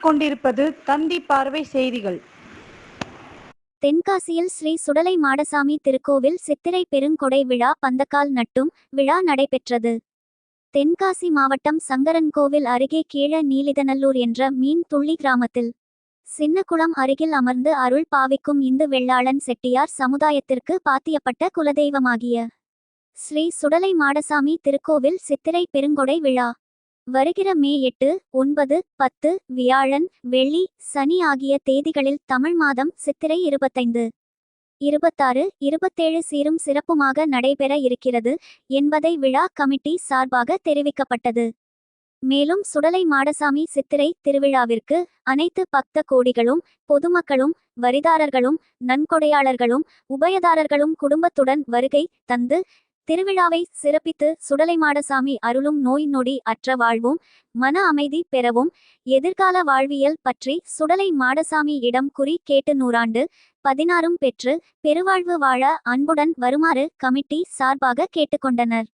கொண்டிருப்பது தந்தி பார்வை செய்திகள். தென்காசியில் ஸ்ரீ சுடலை மாடசாமி திருக்கோவில் சித்திரை பெருங்கொடை விழா பந்தக்கால் நட்டும் விழா நடைபெற்றது. தென்காசி மாவட்டம் சங்கரன்கோவில் அருகே கீழ நீலிதநல்லூர் என்ற மீன் துள்ளி கிராமத்தில் சின்னக்குளம் அருகில் அமர்ந்து அருள் பாவிக்கும் இந்து வெள்ளாளன் செட்டியார் சமுதாயத்திற்கு பாத்தியப்பட்ட குலதெய்வமாகிய ஸ்ரீ சுடலை மாடசாமி திருக்கோவில் சித்திரை பெருங்கொடை விழா வருகிற மே 8, 9, 10 வியாழன், வெள்ளி, சனி ஆகிய தேதிகளில் தமிழ் மாதம் சித்திரை 25, 26, 27 சீரும் சிறப்புமாக நடைபெற இருக்கிறது என்பதை விழா கமிட்டி சார்பாக தெரிவிக்கப்பட்டது. மேலும் சுடலை மாடசாமி சித்திரை திருவிழாவிற்கு அனைத்து பக்த கோடிகளும் பொதுமக்களும் வரிதாரர்களும் நன்கொடையாளர்களும் உபயதாரர்களும் குடும்பத்துடன் வருகை தந்து திருவிழாவை சிறப்பித்து சுடலை மாடசாமி அருளும் நோய் நொடி அற்ற வாழ்வும் மன அமைதி பெறவும் எதிர்கால வாழ்வியல் பற்றி சுடலை மாடசாமி இடம் குறி கேட்டு 100 16 பெற்று பெருவாழ்வு வாழ அன்புடன் வருமாறு கமிட்டி சார்பாக கேட்டுக்கொண்டனர்.